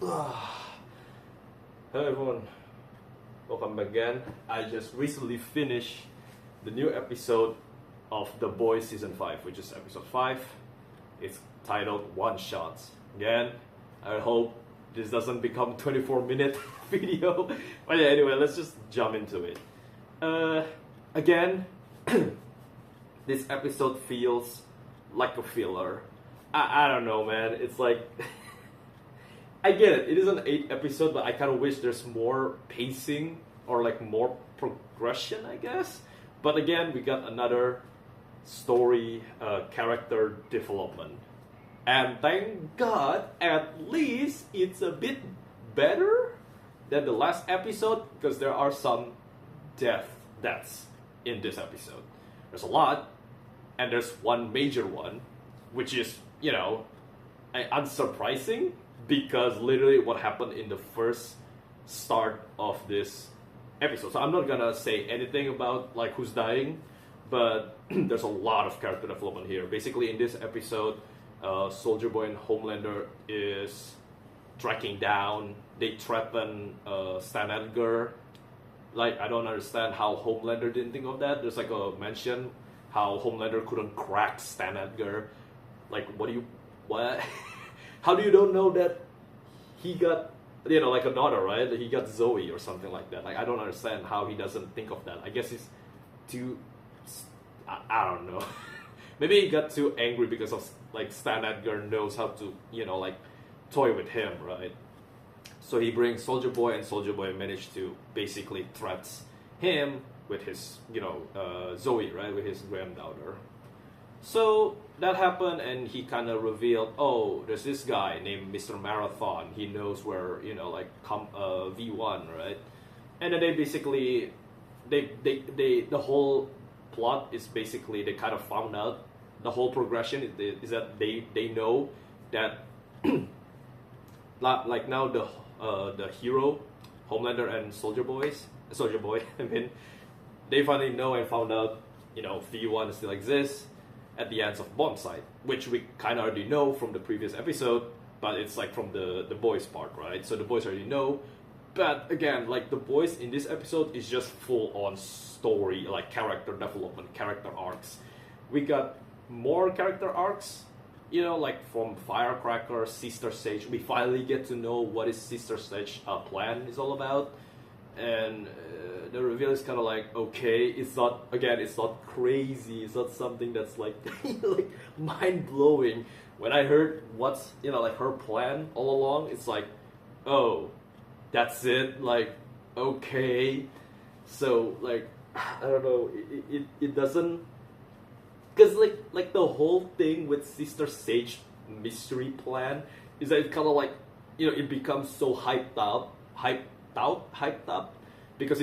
Hello everyone, welcome back again. I just recently finished the new episode of The Boys Season 5, which is episode 5. It's titled One Shots. Again, I hope this doesn't become 24-minute video. But yeah, anyway, let's just jump into it. Again, this episode feels like a filler. I don't know, man. It's like... I get it. It is an 8 episode, but I kind of wish there's more pacing or like more progression, I guess. But again, we got another story, character development, and thank God, at least it's a bit better than the last episode because there are some deaths in this episode. There's a lot, and there's one major one, which is unsurprising. Because literally what happened in the first start of this episode. So I'm not gonna say anything about like who's dying, but there's a lot of character development here. Basically in this episode, Soldier Boy and Homelander is tracking down, they threaten Stan Edgar. Like, I don't understand how Homelander didn't think of that. There's like a mention how Homelander couldn't crack Stan Edgar. Like, what? How do you don't know that he got, like a daughter, right? He got Zoe or something like that. Like, I don't understand how he doesn't think of that. I guess he's too, I don't know. Maybe he got too angry because of, like, Stan Edgar knows how to, like, toy with him, right? So he brings Soldier Boy, and Soldier Boy managed to basically threats him with his, Zoe, right? With his granddaughter. So that happened, and he kind of revealed, oh, there's this guy named Mr. Marathon. He knows where, V1, right? And then they basically, the whole plot is basically they kind of found out the whole progression is that they know that, like now the hero, Homelander and Soldier Boy, I mean, they finally know and found out, V1 still exists at the ends of bomb site, which we kind of already know from the previous episode, but it's like from the boys part, right? So the boys already know, but again, like the boys in this episode is just full on story, like character development, character arcs. We got more character arcs, like from Firecracker, Sister Sage. We finally get to know what is Sister Sage plan is all about, and the reveal is kind of like, okay, it's not crazy, it's not something that's like like mind-blowing. When I heard what's like her plan all along, it's like, oh, that's it, like, okay. So like, I don't know, it doesn't, because like the whole thing with Sister Sage mystery plan is that it kind of like, it becomes so hyped up because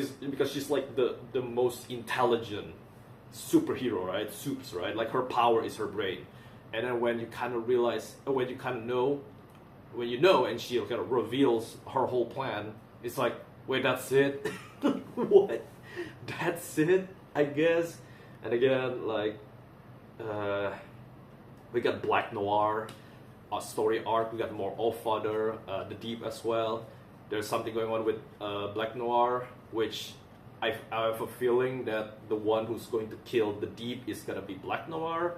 she's like the most intelligent superhero, right? Soups, right? Like her power is her brain. And then when you kind of realize, when you know, and she kind of reveals her whole plan, it's like, wait, that's it? What? That's it? I guess. And again, like, we got Black Noir, a story arc. We got more Allfather, the Deep as well. There's something going on with Black Noir, which I have a feeling that the one who's going to kill the Deep is gonna be Black Noir.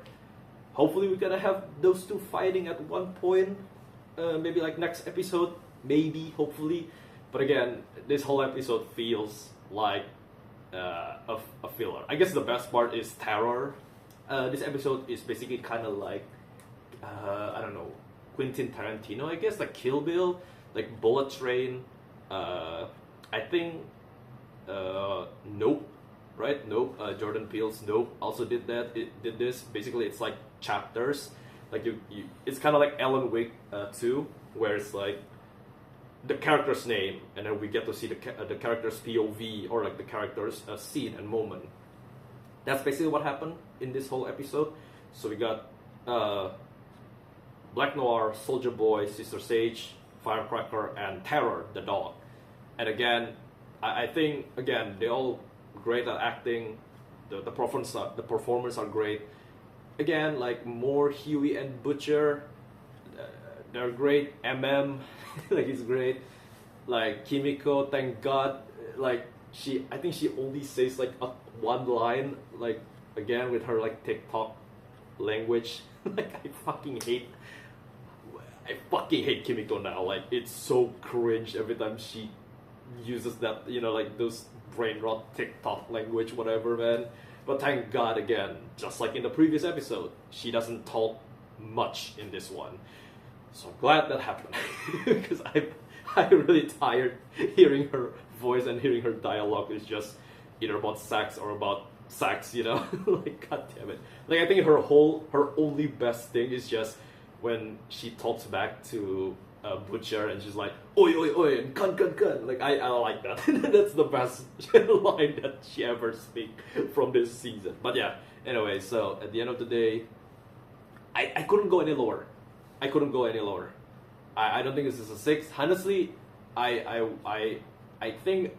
Hopefully we're gonna have those two fighting at one point, maybe like next episode, maybe, hopefully. But again, this whole episode feels like a filler. I guess the best part is Terror. This episode is basically kind of like, I don't know, Quentin Tarantino, I guess, like Kill Bill. Like Bullet Train, I think Nope, right? Nope, Jordan Peele's Nope also did that. It did this. Basically, it's like chapters. Like you it's kind of like Alan Wake 2, where it's like the character's name, and then we get to see the character's POV, or like the character's scene and moment. That's basically what happened in this whole episode. So we got Black Noir, Soldier Boy, Sister Sage, Firecracker, and Terror, the dog. And again, I think, again, they're all great at acting. The performers are great. Again, like more Huey and Butcher. they're great. Like he's great. Like Kimiko, thank God. Like I think she only says like one line. Like again with her like TikTok language. Like I fucking hate Kimiko now. Like it's so cringe every time she uses that, like those brain rot TikTok language, whatever, man. But thank God again, just like in the previous episode, she doesn't talk much in this one. So I'm glad that happened because I'm really tired hearing her voice and hearing her dialogue is just either about sex or about sex, like god damn it. Like I think her only best thing is just when she talks back to Butcher and she's like oi oi oi and gun gun gun. Like I like that. That's the best line that she ever speak from this season. But yeah, anyway, so at the end of the day, I couldn't go any lower. I couldn't go any lower. I don't think this is a 6. Honestly, I think,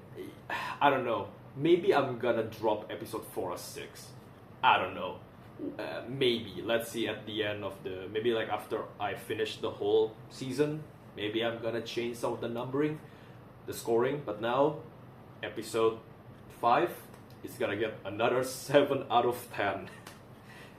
I don't know. Maybe I'm gonna drop episode 4 as 6. I don't know. Maybe. Let's see at the end of maybe like after I finish the whole season, maybe I'm gonna change some of the numbering, the scoring. But now, episode 5 is gonna get another 7 out of 10.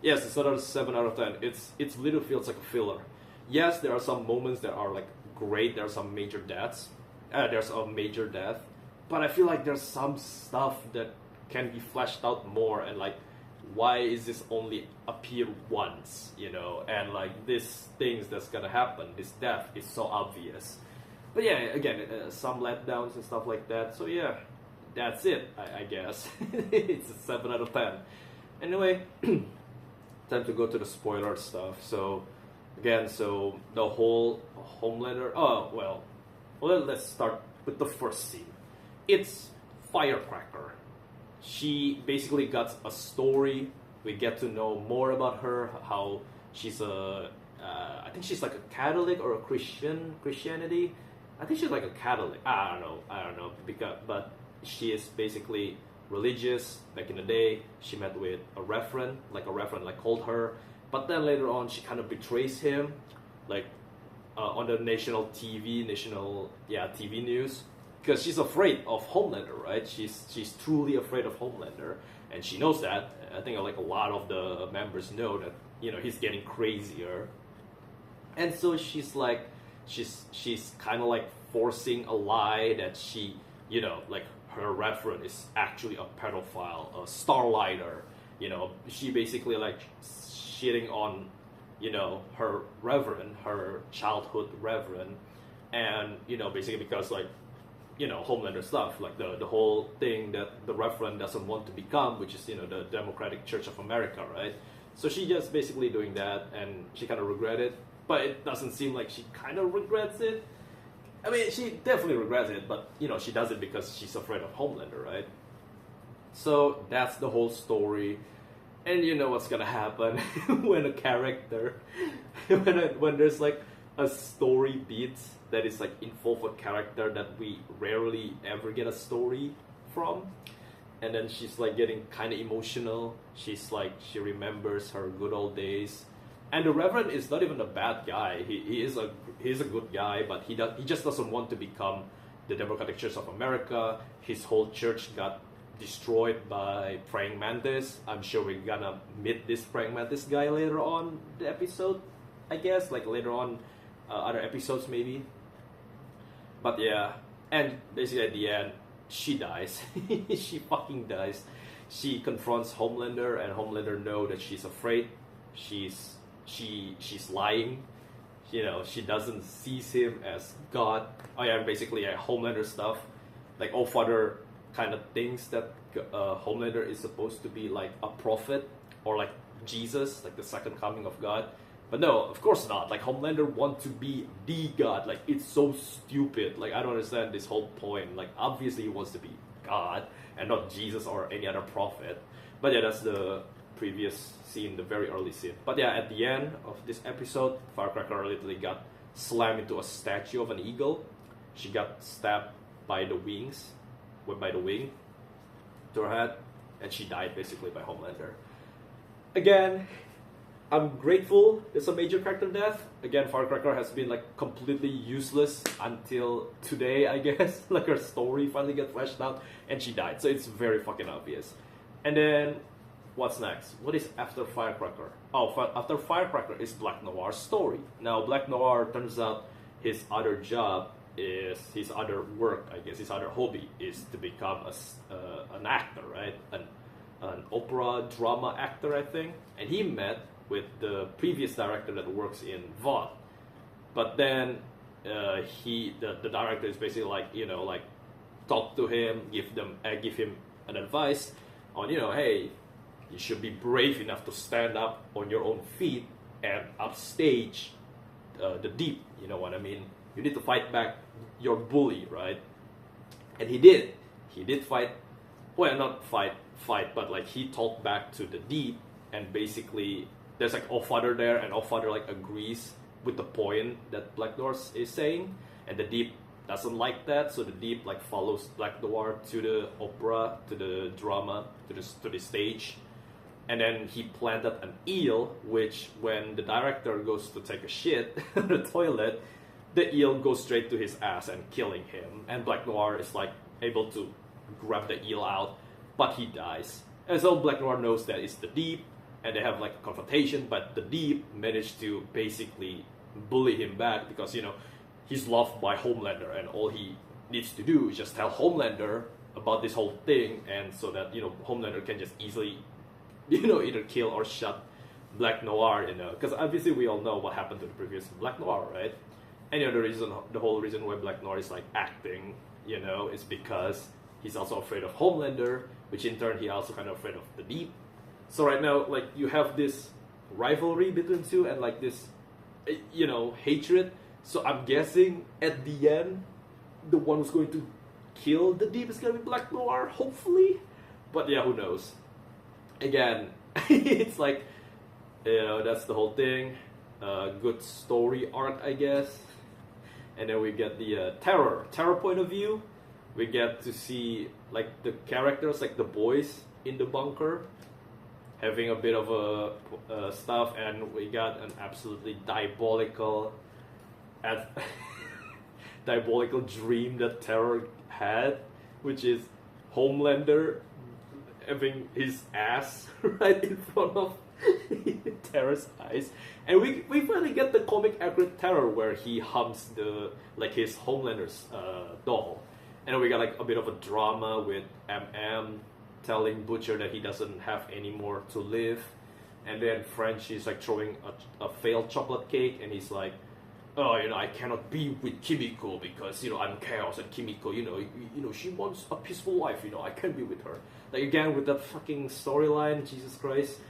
Yes, it's another 7 out of 10. It literally feels like a filler. Yes, there are some moments that are like great. There are some major deaths. There's a major death, but I feel like there's some stuff that can be fleshed out more. And like, why is this only appear once? And like this things that's gonna happen. This death is so obvious. But yeah, again, some letdowns and stuff like that. So yeah, that's it. I guess it's a 7 out of 10. Anyway, time to go to the spoiler stuff. So. Again, so the whole Homelander. Oh well, let's start with the first scene. It's Firecracker. She basically got a story. We get to know more about her. How she's I think she's like a Catholic or a Christianity. I think she's like a Catholic. I don't know. But she is basically religious. Back in the day, she met with a reverend called her. But then later on, she kind of betrays him, like on the national TV news, because she's afraid of Homelander, right? She's truly afraid of Homelander, and she knows that. I think like a lot of the members know that he's getting crazier, and so she's kind of like forcing a lie that she like her reverend is actually a pedophile, a starlighter. She basically like shitting on, her reverend, her childhood reverend, and basically because like, Homelander stuff, like the whole thing that the reverend doesn't want to become, which is the Democratic Church of America, right? So she just basically doing that, and she kind of regret it, but it doesn't seem like she kind of regrets it. I mean, she definitely regrets it, but she does it because she's afraid of Homelander, right? So that's the whole story. And you know what's gonna happen when a character, when there's like a story beat that is like involved with a character that we rarely ever get a story from, and then she's like getting kind of emotional. She's like, she remembers her good old days, and the Reverend is not even a bad guy. He is a good guy, but he just doesn't want to become the Democratic Church of America. His whole church got destroyed by Praying Mantis. I'm sure we're gonna meet this Praying Mantis guy later on the episode, I guess, like later on other episodes maybe. But yeah, and basically at the end, she dies. She fucking dies. She confronts Homelander, and Homelander know that she's afraid. She's lying. She doesn't see him as God. Oh yeah, basically Homelander stuff, like All Father kind of things that Homelander is supposed to be like a prophet or like Jesus, like the second coming of God. But no, of course not. Like Homelander wants to be the God. Like it's so stupid. Like I don't understand this whole point. Like obviously he wants to be God and not Jesus or any other prophet. But yeah, that's the previous scene, the very early scene. But yeah, at the end of this episode, Firecracker literally got slammed into a statue of an eagle. She got stabbed by the wing to her head, and she died basically by Homelander. Again, I'm grateful it's a major character death. Again, Firecracker has been like completely useless until today, I guess. Like her story finally got fleshed out and she died. So it's very fucking obvious. And then what's next? What is after Firecracker? Oh, after Firecracker is Black Noir's story. Now Black Noir, turns out his other job is, his other work, I guess, his other hobby is to become an actor, right? An opera drama actor, I think. And he met with the previous director that works in Vaughn. But then the director is basically like, you know, like talk to him, give him an advice on, you know, hey, you should be brave enough to stand up on your own feet and upstage the Deep, you know what I mean? You need to fight back your bully, right? And he did. He did fight. Well, not fight, but like he talked back to the Deep, and basically there's like Allfather there, and Allfather like agrees with the point that Black Noir is saying, and the Deep doesn't like that, so the Deep like follows Black Noir to the opera, to the drama, to the stage, and then he planted an eel, which when the director goes to take a shit in the toilet, the eel goes straight to his ass and killing him, and Black Noir is like able to grab the eel out, but he dies. And so Black Noir knows that it's the Deep, and they have like a confrontation, but the Deep managed to basically bully him back because, you know, he's loved by Homelander, and all he needs to do is just tell Homelander about this whole thing, and so that, you know, Homelander can just easily, you know, either kill or shut Black Noir, you know, because obviously we all know what happened to the previous Black Noir, right? And you know, the whole reason why Black Noir is like acting, you know, is because he's also afraid of Homelander, which in turn he also kind of afraid of the Deep. So right now, like, you have this rivalry between two and like this, you know, hatred. So I'm guessing at the end, the one who's going to kill the Deep is gonna be Black Noir, hopefully. But yeah, who knows? Again, it's like, you know, that's the whole thing. Good story arc, I guess. And then we get the terror point of view. We get to see like the characters, like the boys in the bunker, having a bit of a stuff, and we got an absolutely diabolical dream that Terror had, which is Homelander having his ass right in front of Terror's eyes, and we finally get the comic accurate Terror where he humps his Homelander's doll, and we got like a bit of a drama with MM telling Butcher that he doesn't have any more to live, and then French is like throwing a failed chocolate cake, and he's like, oh, you know, I cannot be with Kimiko because, you know, I'm chaos, and Kimiko, you know, she wants a peaceful life, you know, I can't be with her. Like, again, with that fucking storyline, Jesus Christ,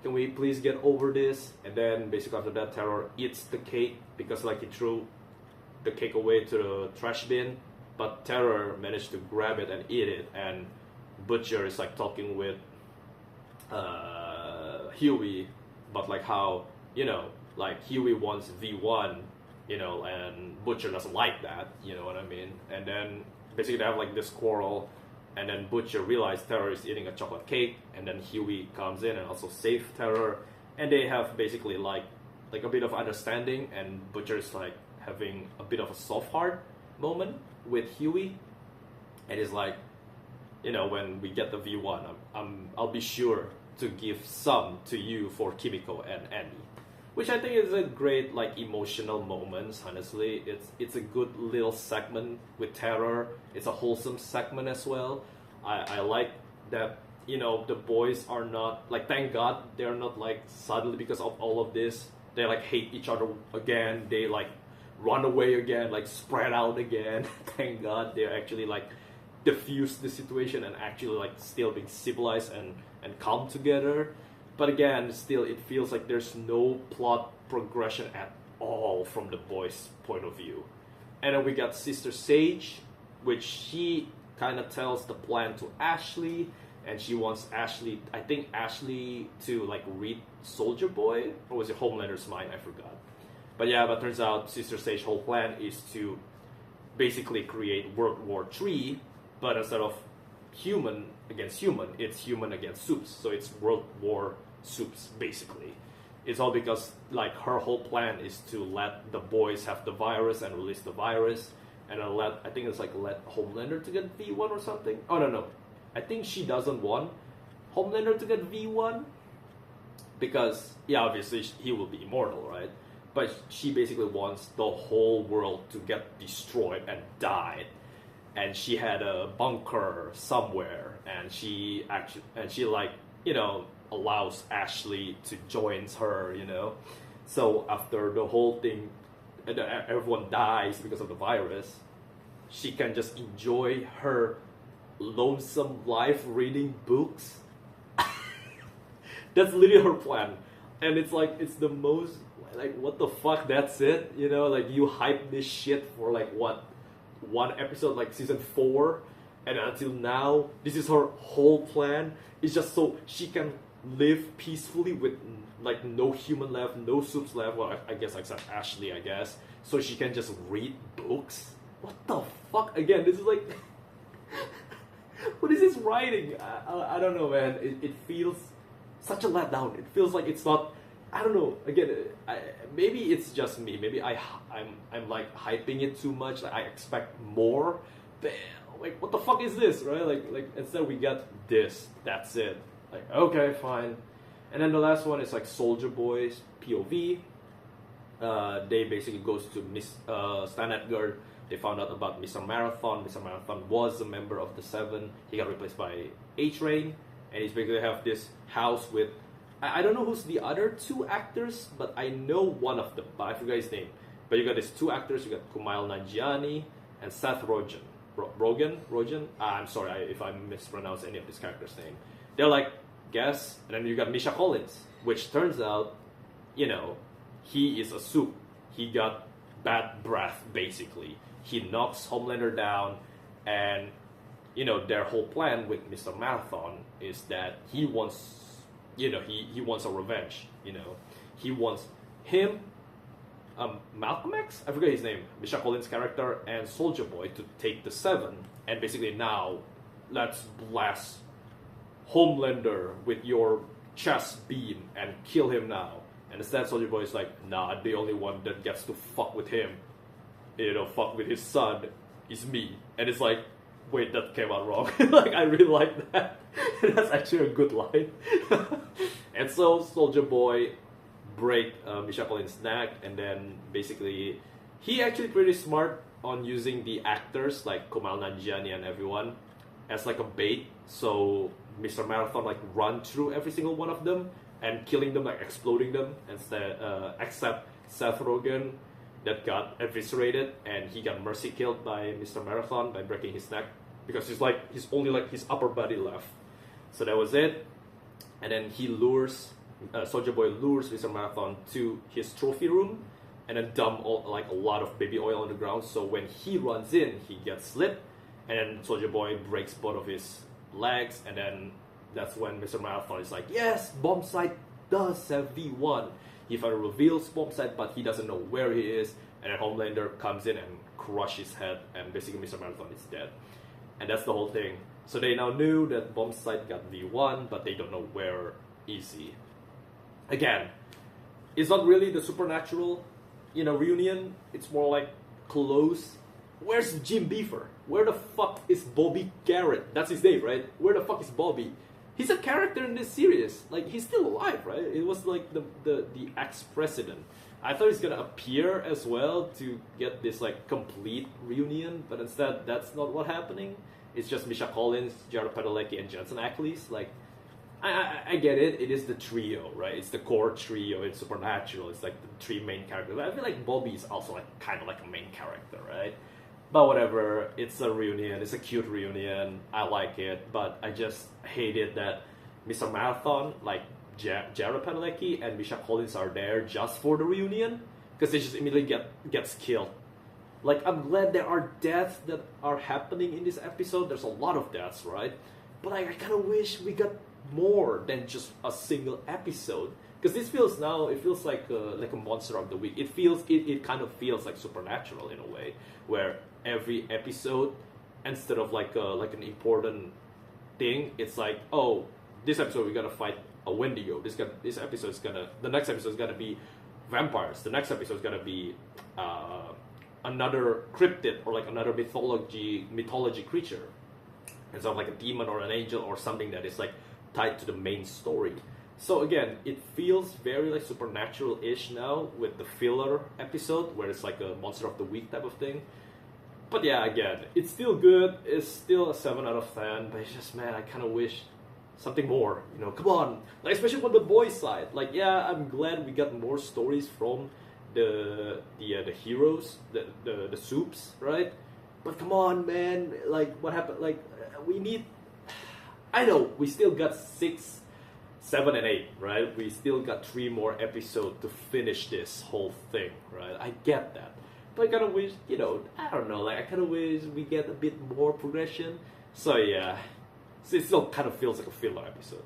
can we please get over this? And then basically after that, Terror eats the cake because like he threw the cake away to the trash bin, but Terror managed to grab it and eat it, and Butcher is like talking with Huey about like how, you know, like Huey wants V1, you know, and Butcher doesn't like that, you know what I mean? And then basically they have like this quarrel, and then Butcher realizes Terror is eating a chocolate cake, and then Huey comes in and also saves Terror, and they have basically like a bit of understanding, and Butcher is like having a bit of a soft heart moment with Huey, and he's like, you know, when we get the V1, I'll be sure to give some to you for Kimiko and Annie. Which I think is a great like emotional moment, honestly. It's a good little segment with Terror. It's a wholesome segment as well. I like that, you know, the boys are not, like, thank God they're not like suddenly because of all of this, they like hate each other again, they like run away again, like spread out again. Thank God they're actually like diffuse the situation and actually like still being civilized and calm together. But again, still, it feels like there's no plot progression at all from the boys' point of view. And then we got Sister Sage, which she kind of tells the plan to Ashley, and she wants Ashley, I think Ashley, to like read Soldier Boy, or was it Homelander's mind? I forgot. But yeah, but turns out Sister Sage's whole plan is to basically create World War III, but instead of human against human, it's human against soups. So it's World War soups, basically. It's all because like her whole plan is to let the boys have the virus and release the virus, and then I think it's like let Homelander to get V1 or something. Oh no, I think she doesn't want Homelander to get V1 because yeah, obviously he will be immortal, right? But she basically wants the whole world to get destroyed and die. And she had a bunker somewhere, and she like, you know, allows Ashley to join her, you know. So after the whole thing, everyone dies because of the virus, she can just enjoy her lonesome life reading books. That's literally her plan. And it's like, it's the most, like, what the fuck, that's it? You know, like, you hype this shit for, like, what, one episode, like, season 4, and until now, this is her whole plan. It's just so she can live peacefully with, like, no human left, no soups left, well, I guess except Ashley, I guess, so she can just read books? What the fuck? Again, this is like... what is this writing? I don't know, man. It feels such a letdown. It feels like it's not... I don't know. Again, maybe it's just me. Maybe I'm like hyping it too much. Like, I expect more. But, like, what the fuck is this, right? Like instead we get this. That's it. Like, okay, fine. And then the last one is like Soldier Boy's POV. They basically goes to Stan Edgar. They found out about Mr. Marathon. Mr. Marathon was a member of the Seven. He got replaced by A-Train. And he's basically have this house with... I don't know who's the other two actors, but I know one of them, but I forgot his name. But you got these two actors, you got Kumail Nanjiani and Seth Rogen. Rogen? I'm sorry if I mispronounce any of these characters' name. They're like guests, and then you got Misha Collins, which turns out, you know, he is a soup. He got bad breath, basically. He knocks Homelander down, and, you know, their whole plan with Mr. Marathon is that he wants... You know, he wants a revenge, you know. He wants him, Malcolm X? I forget his name. Misha Collins' character and Soldier Boy to take the Seven. And basically now, let's blast Homelander with your chest beam and kill him now. And instead Soldier Boy is like, nah, the only one that gets to fuck with him, you know, fuck with his son, is me. And it's like, wait, that came out wrong. Like, I really like that. That's actually a good line. And so Soldier Boy break Misha Collins' neck, and then basically he actually pretty smart on using the actors like Kumail Nanjiani and everyone as like a bait. So Mr. Marathon like run through every single one of them and killing them, like exploding them, instead except Seth Rogen that got eviscerated, and he got mercy killed by Mr. Marathon by breaking his neck because he's only like his upper body left. So that was it. And then he Soldier Boy lures Mr. Marathon to his trophy room and then dump like a lot of baby oil on the ground. So when he runs in, he gets slipped, and then Soldier Boy breaks both of his legs, and then that's when Mr. Marathon is like, yes, Bombsight does have V1. He finally reveals Bombsight, but he doesn't know where he is, and then Homelander comes in and crushes his head, and basically Mr. Marathon is dead. And that's the whole thing. So they now knew that Bombsight got V1, but they don't know where is he. Again, it's not really the supernatural, you know, reunion. It's more like close. Where's Jim Beaver? Where the fuck is Bobby Garrett? That's his name, right? Where the fuck is Bobby? He's a character in this series. Like, he's still alive, right? It was like the ex-president. I thought he's gonna appear as well to get this like complete reunion, but instead that's not what's happening. It's just Misha Collins, Jared Padalecki, and Jensen Ackles. Like, I get it. It is the trio, right? It's the core trio. It's Supernatural. It's like the three main characters. I feel like Bobby is also like kind of like a main character, right? But whatever. It's a reunion. It's a cute reunion. I like it, but I just hated that Mr. Marathon, like Jared Padalecki and Misha Collins are there just for the reunion because they just immediately gets killed. Like, I'm glad there are deaths that are happening in this episode. There's a lot of deaths, right? But I kind of wish we got more than just a single episode. Because this feels now, it feels like a monster of the week. It kind of feels like Supernatural in a way, where every episode, instead of like an important thing, it's like, oh, this episode we gotta fight a Wendigo. This episode is gonna, the next episode is gonna be vampires. The next episode is gonna be another cryptid or like another mythology creature. It's not like a demon or an angel or something that is like tied to the main story. So again, it feels very like supernatural-ish now with the filler episode where it's like a monster of the week type of thing. But yeah, again, it's still good. It's still a 7 out of 10. But it's just, man, I kind of wish something more. You know, come on. Like, especially from the boys' side. Like, yeah, I'm glad we got more stories from the heroes, the soups, right? But come on, man. Like, what happened? Like, we need. I know we still got 6, 7, and 8, right? We still got 3 more episodes to finish this whole thing, right? I get that. But I kind of wish, you know, I don't know, like I kind of wish we get a bit more progression. So yeah, it still kind of feels like a filler episode.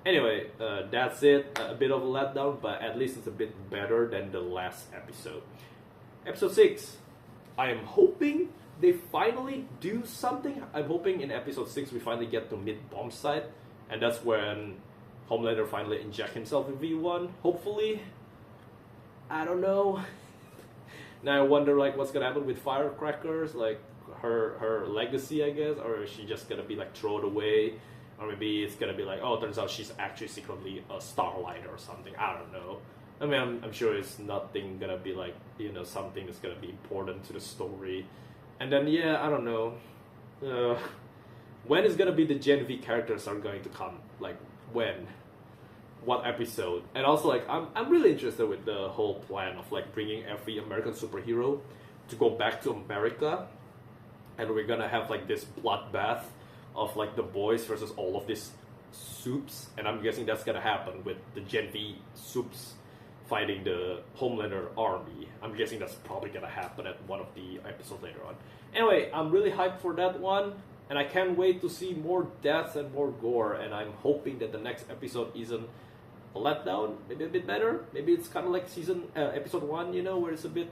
Anyway, that's it. A bit of a letdown, but at least it's a bit better than the last episode. Episode 6. I am hoping they finally do something. I'm hoping in episode 6 we finally get to meet Bombsite. And that's when Homelander finally inject himself in V1. Hopefully. I don't know. Now I wonder like what's gonna happen with Firecrackers, like her legacy, I guess, or is she just gonna be like thrown away, or maybe it's gonna be like, oh, turns out she's actually secretly a Starlighter or something. I don't know. I mean, I'm sure it's nothing gonna be like, you know, something that's gonna be important to the story. And then yeah, I don't know. When is gonna be the Gen V characters are going to come? Like when? What episode? And also like I'm really interested with the whole plan of like bringing every American superhero to go back to America, and we're gonna have like this bloodbath of like the boys versus all of these soups, and I'm guessing that's gonna happen with the Gen V soups fighting the Homelander army. I'm guessing that's probably gonna happen at one of the episodes later on. Anyway, I'm really hyped for that one, and I can't wait to see more deaths and more gore, and I'm hoping that the next episode isn't a letdown, maybe a bit better. Maybe it's kind of like episode 1, you know, where it's a bit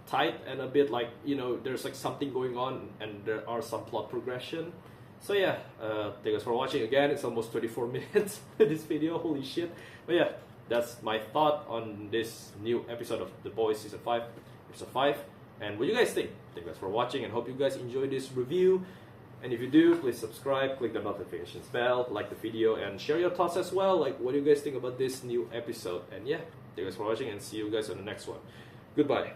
tight and a bit like, you know, there's like something going on and there are some plot progression. So yeah, thank you guys for watching. Again, it's almost 24 minutes this video, holy shit. But yeah, that's my thought on this new episode of The Boys Season 5, episode 5. And what do you guys think? Thank you guys for watching and hope you guys enjoyed this review. And if you do, please subscribe, click the notifications bell, like the video, and share your thoughts as well. Like, what do you guys think about this new episode? And yeah, thank you guys for watching, and see you guys on the next one. Goodbye.